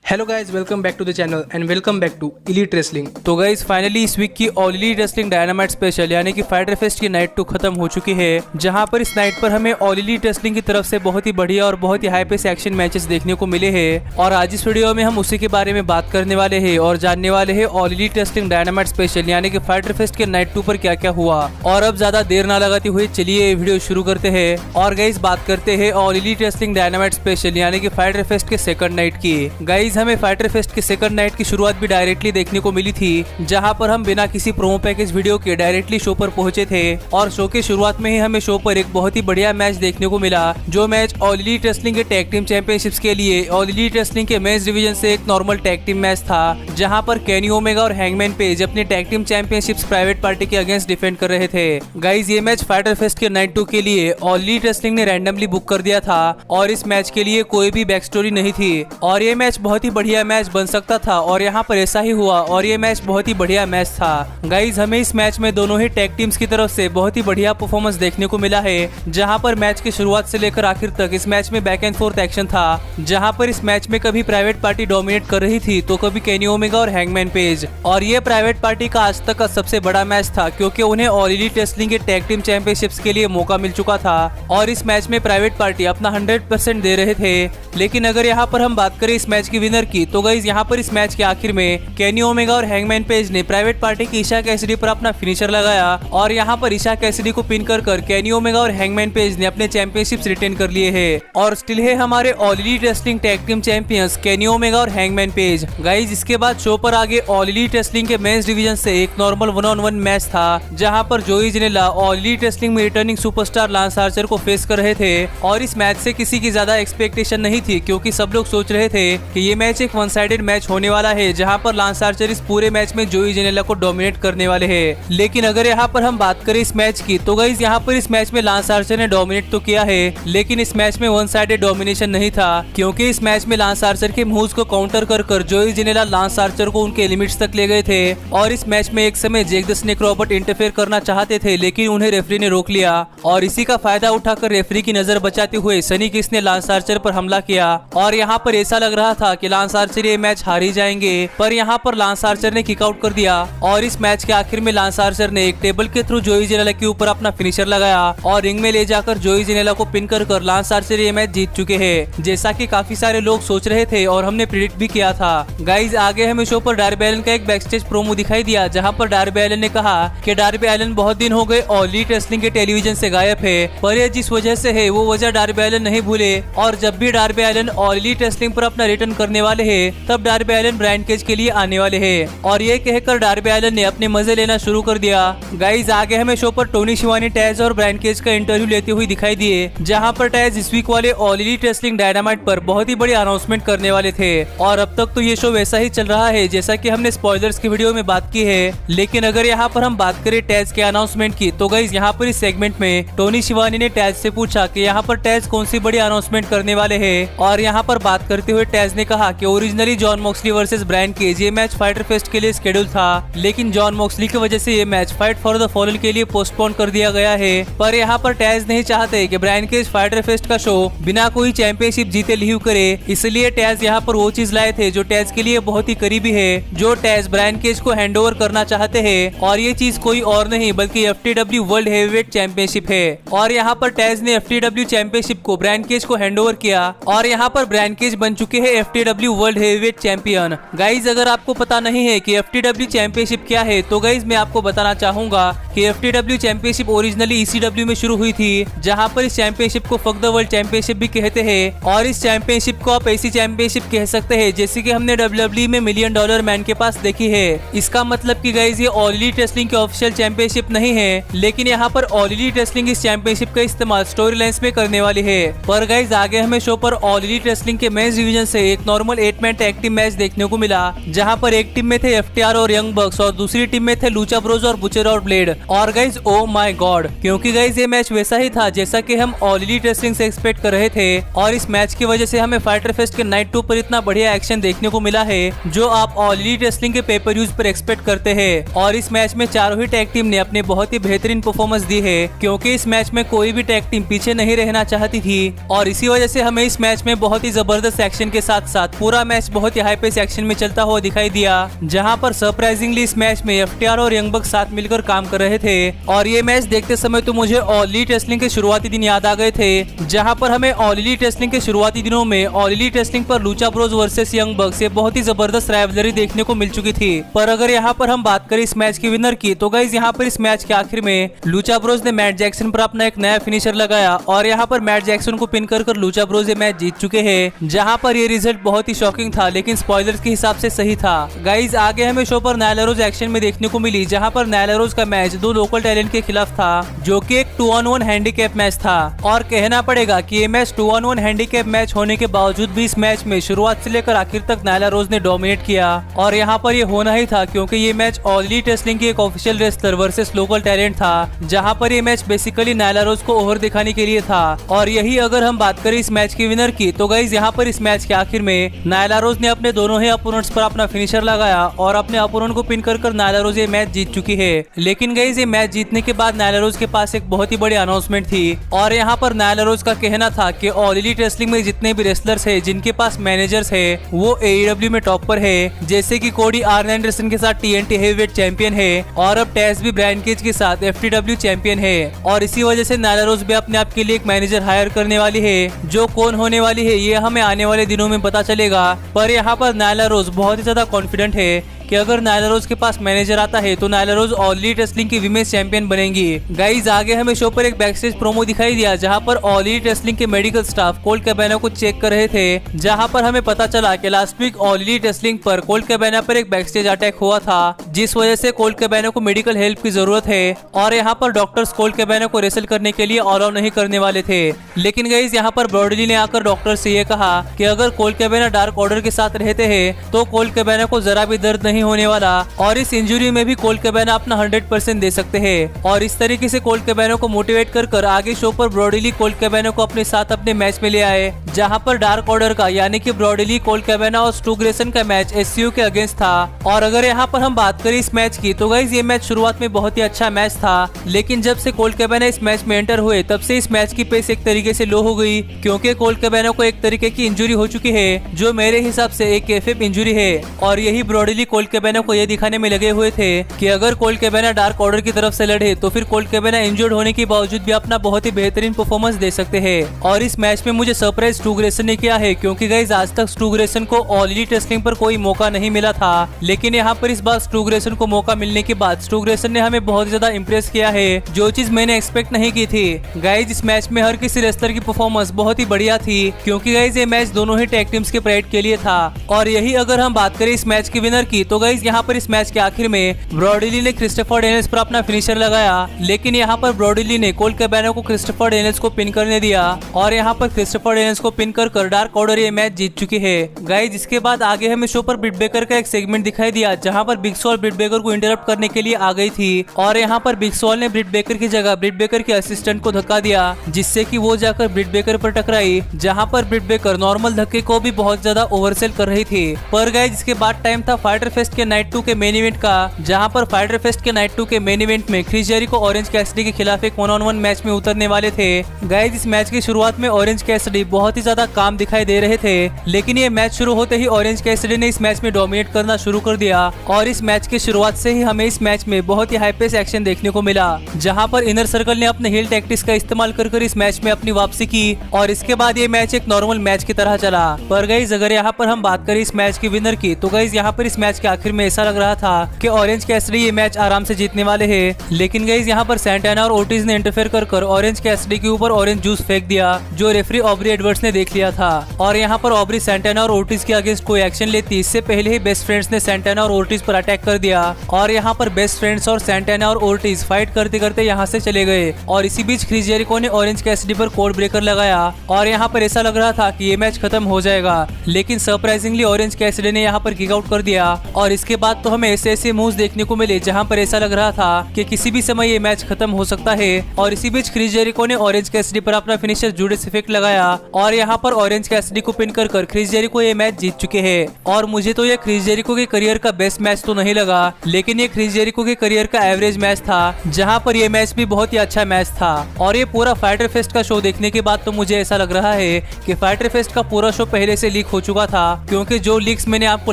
Hello guys, welcome back to the channel and welcome back to Elite Wrestling. तो guys finally इस week की All Elite Wrestling Dynamite special यानी कि fighter fest की night 2 खत्म हो चुकी है, जहां पर इस नाइट पर हमें ऑल इलीट रेसलिंग की तरफ से बहुत ही बढ़िया और बहुत ही हाई पेस एक्शन मैचेस देखने को मिले हैं। और आज इस वीडियो में हम उसी के बारे में बात करने वाले हैं और जानने वाले हैं all Elite Wrestling Dynamite special यानी कि फाइटर फेस्ट के नाइट 2 पर क्या क्या हुआ। और अब ज्यादा देर ना लगाते हुए चलिए वीडियो शुरू करते हैं और गाइज बात करते हैं all Elite Wrestling Dynamite special यानी कि फाइटर फेस्ट के सेकंड नाइट की। गाइज हमें फाइटर फेस्ट की सेकंड नाइट की शुरुआत भी डायरेक्टली देखने को मिली थी, जहां पर हम बिना किसी प्रोमो पैकेज वीडियो के डायरेक्टली शो पर पहुंचे थे। और शो के शुरुआत में ही हमें शो पर एक बहुत ही बढ़िया मैच देखने को मिला, जो मैच ऑल इलीट रेसलिंग के टैग टीम चैंपियनशिप्स के लिए ऑल इलीट रेसलिंग के मेंस डिवीजन से एक नॉर्मल टैग टीम मैच था, जहां पर केनी ओमेगा और हैंगमैन पेज अपने tag team championships private party के अगेंस्ट डिफेंड कर रहे थे। गाइज ये मैच फाइटर फेस्ट के नाइट 2 के लिए ऑल इलीट रेसलिंग ने रैंडमली बुक कर दिया था और इस मैच के लिए कोई भी बैक स्टोरी नहीं थी और ये मैच बहुत ही बढ़िया मैच बन सकता था और यहाँ पर ऐसा ही हुआ और ये मैच बहुत ही बढ़िया मैच था। गाइज हमें इस मैच में दोनों ही टैग टीम्स की तरफ से बहुत ही बढ़िया परफॉर्मेंस देखने को मिला है, जहाँ पर मैच की शुरुआत से लेकर आखिर तक इस मैच में बैक एंड फोर्थ एक्शन था, जहाँ पर इस मैच में कभी प्राइवेट पार्टी डोमिनेट कर रही थी तो कभी केनी ओमेगा और हैंगमैन पेज। और ये प्राइवेट पार्टी का आज तक का सबसे बड़ा मैच था, क्योंकि उन्हें ऑल इलीट रेसलिंग के टैग टीम चैंपियनशिप्स के लिए मौका मिल चुका था और इस मैच में प्राइवेट पार्टी अपना 100% दे रहे थे। लेकिन अगर यहाँ पर हम बात करें इस मैच की विनर की, तो गाइज यहाँ पर इस मैच के आखिर में केनी ओमेगा और हैंगमैन पेज ने प्राइवेट पार्टी की ईशा कैसिडी पर अपना फिनिशर लगाया और यहाँ पर ईशा कैसिडी को पिन कर केनी ओमेगा और हैंगमैन पेज ने अपने चैंपियनशिप्स रिटेन कर लिए हैं और स्टिल है हमारे all Elite wrestling tag team champions Kenny Omega और हैंगमैन पेज। गाइज इसके बाद शो पर आगे ऑल इलीट रेसलिंग के मेंस डिवीजन से एक नॉर्मल 1-on-1 मैच था, जहां पर जोई जिनेला ऑल इलीट रेसलिंग में रिटर्निंग सुपरस्टार लांस आर्चर को फेस कर रहे थे। और इस मैच से किसी की ज्यादा एक्सपेक्टेशन नहीं थी, क्योंकि सब लोग सोच रहे थे कि ये मैच एक वन साइडेड मैच होने वाला है, जहां पर लांस आर्चर इस पूरे मैच में जोई जिनेला को डोमिनेट करने वाले हैं। लेकिन अगर यहाँ पर हम बात करें इस मैच की, तो गाइस यहाँ पर इस मैच में लांस आर्चर ने डोमिनेट तो किया है, लेकिन इस मैच में वन साइडेड डोमिनेशन नहीं था, क्योंकि इस मैच में लांस आर्चर के मूव्स को काउंटर कर जोई जिनेला लांस आर्चर को उनके लिमिट्स तक ले गए थे। और इस मैच में एक समय Jake the Snake Robert interfere करना चाहते थे, लेकिन उन्हें रेफरी ने रोक लिया और इसी का फायदा उठाकर रेफरी की नजर बचाते हुए सनी किस ने लांस आर्चर पर हमला किया। और यहाँ पर ऐसा लग रहा था कि लांस आर्चर ये मैच हार ही जाएंगे, पर यहाँ पर लांस आर्चर ने किक आउट कर दिया और इस मैच के आखिर में लांस आर्चर ने एक टेबल के थ्रू जोई जिनेला के ऊपर अपना फिनिशर लगाया और रिंग में ले जाकर जोई जिनेला को पिन कर लांस आर्चर ये मैच जीत चुके हैं, जैसा कि काफी सारे लोग सोच रहे थे और हमने प्रिडिक्ट भी किया था। गाइज आगे हमें शो पर डार्बी एलन का एक बैकस्टेज प्रोमो दिखाई दिया, जहां पर डार्बी एलन ने कहा कि डार्बी एलन बहुत दिन हो गए ऑल इलीट रेसलिंग के टेलीविजन से गायब है, पर ये जिस वजह से है वो वजह डार्बी एलन नहीं भूले और जब भी Darby Allin All Elite Wrestling पर अपना रिटर्न करने वाले हैं, तब डार्बी एलन ब्रायन केज के लिए आने वाले हैं। और ये कहकर डार्बी एलन ने अपने मजे लेना शुरू कर दिया। गाइज आगे हमें शो पर टोनी शिवानी, टैज और ब्रायन केज का इंटरव्यू लेते हुए दिखाई दिए, जहां पर टैज इस वीक वाले ऑल इलीट रेसलिंग डायनामाइट पर बहुत ही बड़ी अनाउंसमेंट करने वाले थे। और अब तक तो ये शो वैसा ही चल रहा है जैसा कि हमने स्पॉयलर्स की वीडियो में बात की है। लेकिन अगर यहाँ पर हम बात करें टैज के अनाउंसमेंट की, तो गाइज यहाँ पर इस सेगमेंट में टोनी शिवानी ने टैज से पूछा कि यहाँ पर टैज कौन सी बड़ी अनाउंसमेंट करने वाले हैं। और यहाँ पर बात करते हुए टैज ने कहा कि originally Jon Moxley versus Bryan Cage ये मैच फाइटर फेस्ट के लिए शेड्यूल था, लेकिन जॉन मॉक्सली की वजह से ये match fight for the fallen के लिए पोस्टपोन कर दिया गया है। पर यहाँ पर टैज नहीं चाहते कि ब्रायन केज फाइटर फेस्ट का शो बिना कोई चैंपियनशिप जीते लीव करे, इसलिए टैज यहाँ पर वो चीज लाए थे जो टैज के लिए बहुत ही करीबी है, जो टैज ब्रायन केज को हैंडओवर करना चाहते हैं। और ये चीज कोई और नहीं बल्कि एफटीडब्ल्यू वर्ल्ड हेवीवेट चैंपियनशिप है। और यहाँ पर टैज ने एफटीडब्ल्यू चैंपियनशिप को ब्रायन केज को हैंडओवर किया और यहाँ पर ब्रायन केज बन चुके हैं एफटीडब्ल्यू वर्ल्ड हेवीवेट चैंपियन। गाइज अगर आपको पता नहीं है कि एफटीडब्ल्यू चैंपियनशिप क्या है, तो गाइज मैं आपको बताना चाहूंगा कि एफटीडब्ल्यू चैंपियनशिप ओरिजिनली ईसीडब्ल्यू में शुरू हुई थी, जहां पर इस चैंपियनशिप को फक द वर्ल्ड चैंपियनशिप भी कहते हैं। और इस चैंपियनशिप को आप ऐसी चैंपियनशिप कह सकते हैं जैसे कि हमने डब्ल्यूडब्ल्यूई में $1 मिलियन मैन के पास देखी है। इसका मतलब कि गाइज ये ऑल इलीट रेसलिंग की ऑफिशियल चैंपियनशिप नहीं है, लेकिन यहाँ पर ऑल इलीट रेसलिंग इस चैंपियनशिप का इस्तेमाल स्टोरी लाइन्स में करने वाली है। पर गाइज आगे हमें शो पर ऑल इलीट रेसलिंग के मेंस डिवीजन से एक नॉर्मल 8-मैन टैग टीम मैच देखने को मिला, जहां पर एक टीम में थे एफटीआर और यंग बक्स और दूसरी टीम में थे लूचा ब्रोज और बुचर और ब्लेड। और गाइज ओ माय गॉड, क्योंकि गाइज ये मैच वैसा ही था जैसा कि हम ऑल इलीट रेसलिंग से एक्सपेक्ट कर रहे थे। और इस मैच की वजह से हमें फाइटर फेस्ट के नाइट 2 पर इतना बढ़िया एक्शन देखने को मिला है, जो आप ऑल इलीट रेसलिंग के पेपर यूज पर एक्सपेक्ट करते हैं। और इस मैच में चारों ही टैग टीम ने अपने बहुत ही बेहतरीन परफॉर्मेंस दी है, क्योंकि इस मैच में कोई भी टैग टीम पीछे नहीं रहना चाहती थी। और इसी वजह से हमें इस मैच में बहुत ही जबरदस्त एक्शन के साथ साथ पूरा मैच बहुत ही हाई पेस एक्शन में चलता हुआ दिखाई दिया, जहां पर सरप्राइजिंगली इस मैच में FTR और यंग बक्स साथ मिलकर काम कर रहे थे। और ये मैच देखते समय तो मुझे ऑल एलीट रेसलिंग के शुरुआती दिन याद आ गए थे, जहां पर हमें ऑल एलीट रेसलिंग के शुरुआती दिनों में ऑल एलीट रेसलिंग पर लूचा ब्रोस वर्सेस यंग बक्स ये बहुत ही जबरदस्त राइवलरी देखने को मिल चुकी थी। पर अगर यहाँ पर हम बात करें इस मैच के विनर की, तो गाइस यहाँ पर इस मैच के आखिर में लूचा ब्रोस ने मैट जैक्सन पर अपना एक नया फिनिशर लगाया और यहाँ पर मैट जैक्सन को पिन कर लूचा ब्रोस ये मैच जीत चुके हैं, जहाँ पर ये रिजल्ट बहुत ही शॉकिंग था, लेकिन स्पॉयलर्स के हिसाब से सही था। गाइस आगे हमें शो पर नायला रोज एक्शन में देखने को मिली, जहाँ पर नायला रोज का मैच दो लोकल टैलेंट के खिलाफ था, जो कि एक 2-on-1 हैंडीकैप मैच था। और कहना पड़ेगा कि ये मैच 2-on-1 हैंडीकैप मैच होने के बावजूद भी इस मैच में शुरुआत से लेकर आखिर तक नायला रोज ने डोमिनेट किया। और यहाँ पर ये होना ही था, क्योंकि ये मैच ऑल एलीट रेसलिंग की एक official wrestler versus local talent था, जहाँ पर ये मैच बेसिकली नायला रोज को ओवर दिखाने के लिए था। और यही अगर हम बात करें इस मैच के विनर की, तो गाइस यहाँ पर इस मैच के आखिर में नायला रोज ने अपने दोनों ही अपोनेंट्स पर अपना फिनिशर लगाया और अपने अपोनेंट को पिन कर नायला रोज ये मैच जीत चुकी है। लेकिन गाइस ये मैच जीतने के बाद नायला रोज के पास एक बहुत ही बड़ी अनाउंसमेंट थी, और यहाँ पर नायला रोज का कहना था कि ऑल एलीट रेसलिंग में जितने भी रेसलर्स है जिनके पास मैनेजर्स है वो AEW में टॉप पर है, जैसे कि कोडी आर्न एंडरसन के साथ TNT हेवीवेट चैंपियन है और अब टैज भी ब्रायन केज के साथ FTW चैंपियन है। और इसी वजह से नायला रोज भी अपने आप के लिए एक मैनेजर हायर करने वाली है, जो कौन होने वाली है ये हमें आने वाले दिनों में पता चलेगा। पर यहाँ पर नायला रोज बहुत ही ज्यादा कॉन्फिडेंट है कि अगर नायला रोज के पास मैनेजर आता है तो नायला रोज ऑल एलीट रेसलिंग की विमेंस चैंपियन बनेंगी। गाइस आगे हमें शो पर एक बैकस्टेज प्रोमो दिखाई दिया, जहां पर ऑल एलीट रेसलिंग के मेडिकल स्टाफ कोल्ट कैबाना को चेक कर रहे थे, जहां पर हमें पता चला कि last week All Elite Wrestling पर कोल्ट कैबाना पर एक बैकस्टेज अटैक हुआ था, जिस वजह से कोल्ट कैबाना को मेडिकल हेल्प की जरूरत है। और यहाँ पर डॉक्टर्स कोल्ट कैबाना को रेसल करने के लिए अलाउ नहीं करने वाले थे। लेकिन गाइस यहाँ पर ब्रॉडली ने आकर डॉक्टर से ये कहा कि अगर कोल्ट कैबाना डार्क ऑर्डर के साथ रहते हैं तो कोल्ट कैबाना को जरा भी दर्द नहीं होने वाला, और इस इंजरी में भी कोल्ट कैबाना अपना 100% दे सकते हैं। और इस तरीके से कोल्ट कैबाना को मोटिवेट कर आगे शो पर ब्रॉडली कोल्ट कैबाना को अपने साथ अपने मैच में ले आए, जहां पर डार्क ऑर्डर का यानी कि ब्रॉडली कोल्ट कैबाना और स्टू ग्रेसन का मैच SCU के अगेंस्ट था। और अगर यहाँ पर हम बात करें इस मैच की, तो गाइस ये मैच शुरुआत में बहुत ही अच्छा मैच था, लेकिन जब से कोल्ट कैबाना इस मैच में एंटर हुए तब से इस मैच की पेस एक तरीके से लो हो गई, क्योंकि कोल्ट कैबाना को एक तरीके की इंजरी हो चुकी है, जो मेरे हिसाब से एक KFF इंजरी है। और यही ब्रॉडली कोल्ट कैबाना को ये दिखाने में लगे हुए थे कि अगर कोल्ट कैबाना डार्क ऑर्डर की तरफ से लड़े तो फिर कोल्ट कैबाना इंजर्ड होने के बावजूद भी अपना बहुत ही बेहतरीन परफॉर्मेंस दे सकते हैं। और इस मैच में मुझे सरप्राइज स्टू ग्रेसन ने किया है, क्योंकि गाइस आज तक स्टू ग्रेसन को ऑल एलीट रेसलिंग पर कोई मौका नहीं मिला था, लेकिन यहाँ पर इस बार स्टू ग्रेसन को मौका मिलने के बाद स्टू ग्रेसन ने हमें बहुत ज्यादा इंप्रेस किया है, जो चीज मैंने एक्सपेक्ट नहीं की थी। गाइस इस मैच में हर किसी रेसलर की परफॉर्मेंस बहुत ही बढ़िया थी, क्योंकि गाइस ये मैच दोनों ही टैग टीम्स के प्राइड के लिए था। और यही अगर हम बात करें इस मैच के विनर की, तो गाइस यहाँ पर इस मैच के आखिर में ब्रॉडली ने क्रिस्टोफर डेनियल्स पर अपना फिनिशर लगाया, लेकिन यहाँ पर ब्रॉडली ने कोल्ट कैबाना को क्रिस्टोफर डेनियल्स को पिन करने दिया, और यहाँ पर क्रिस्टोफर डेनियल्स को पिन कर डार्क ऑर्डर ये मैच जीत चुकी है। गाइस इसके बाद आगे हमें शो पर ब्रिट बेकर का एक सेगमेंट दिखाई दिया, जहाँ पर बिग सॉल ब्रिट बेकर को इंटरप्ट करने के लिए आ गई थी, और यहाँ पर बिग सॉल ने ब्रिट बेकर की जगह ब्रिट बेकर के असिस्टेंट को धक्का दिया, जिससे कि वो जाकर ब्रिट बेकर पर टकराई, जहाँ पर ब्रिट बेकर नॉर्मल धक्के को भी बहुत ज्यादा ओवरसेल कर रही थी। पर गाइस इसके बाद टाइम था फाइटर फेस्ट के नाइट 2 के मेन इवेंट का, जहां पर फाइटर फेस्ट के नाइट 2 के मेन इवेंट में क्रिस जेरिको ऑरेंज कैसिडी के खिलाफ एक 1-on-1 मैच में उतरने वाले थे। गाइस इस मैच की शुरुआत में ऑरेंज कैसिडी बहुत ही ज्यादा काम दिखाई दे रहे थे, लेकिन ये मैच शुरू होते ही ऑरेंज कैसिडी ने इस मैच में डोमिनेट करना शुरू कर दिया, और इस मैच की शुरुआत से ही हमें इस मैच में बहुत ही हाई पेस एक्शन देखने को मिला, जहां पर इनर सर्कल ने अपने हील टैक्टिक्स का इस्तेमाल कर इस मैच में अपनी वापसी की, और इसके बाद ये मैच एक नॉर्मल मैच की तरह चला। पर गाइस अगर यहाँ पर हम बात करें इस मैच की विनर की, तो गाइस यहाँ पर इस मैच के आखिर में ऐसा लग रहा था कि ऑरेंज कैसिडी ये मैच आराम से जीतने वाले हैं, लेकिन गाइस यहाँ पर सैंटाना और ओर्टिज ने इंटरफेयर कर ऑरेंज कैसिडी के ऊपर ऑरेंज जूस फेंक दिया, जो रेफरी ऑब्री एडवर्ड्स ने देख लिया था। और यहाँ पर ऑब्री सैंटाना और ओर्टिज के अगेंस्ट कोई एक्शन लेती इससे पहले ही बेस्ट फ्रेंड्स ने सैंटाना और ओर्टिज पर अटैक कर दिया, और यहाँ पर बेस्ट फ्रेंड्स और सैंटाना और ओर्टिज फाइट करते करते यहाँ से चले गए। और इसी बीच क्रिस जेरिको ने ऑरेंज कैसिडी पर कोड ब्रेकर लगाया, और यहाँ पर ऐसा लग रहा था कि ये मैच खत्म हो जाएगा, लेकिन सरप्राइजिंगली ऑरेंज कैसिडी ने यहाँ पर किक आउट कर दिया, और और इसके बाद तो हमें ऐसे मूव्स देखने को मिले जहाँ पर ऐसा लग रहा था कि किसी भी समय ये मैच खत्म हो सकता है। और इसी बीच क्रिस जेरिको ने ऑरेंज कैसिडी पर अपना फिनिशर जूडस इफेक्ट लगाया और यहाँ पर ऑरेंज कैसिडी को पिन कर क्रिस जेरिको ये मैच जीत चुके हैं। और मुझे तो ये क्रिस जेरिको के करियर का बेस्ट मैच तो नहीं लगा, लेकिन ये क्रिस जेरिको के करियर का एवरेज मैच था, जहाँ पर ये मैच भी बहुत ही अच्छा मैच था। और ये पूरा फाइटर फेस्ट का शो देखने के बाद तो मुझे ऐसा लग रहा है कि फाइटर फेस्ट का पूरा शो पहले से लीक हो चुका था, क्योंकि जो लीक्स मैंने आपको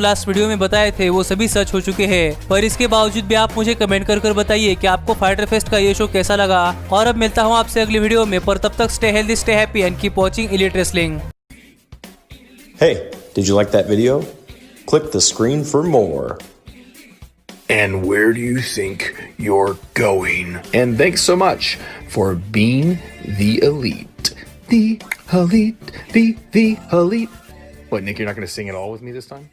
लास्ट वीडियो में बताए थे वो सभी सच हो चुके हैं। पर इसके बावजूद भी आप मुझे कमेंट कर बताइए कि आपको फाइटर फेस्ट का ये शो कैसा लगा। और अब मिलता हूँ आपसे अगली वीडियो में, पर तब तक stay healthy, stay happy and keep watching elite wrestling. Hey, did you like that video? Click the screen for more. And where do you think you're going? And thanks so much for being the elite. The elite, the elite. What, Nick, you're not going to sing it all with me this time?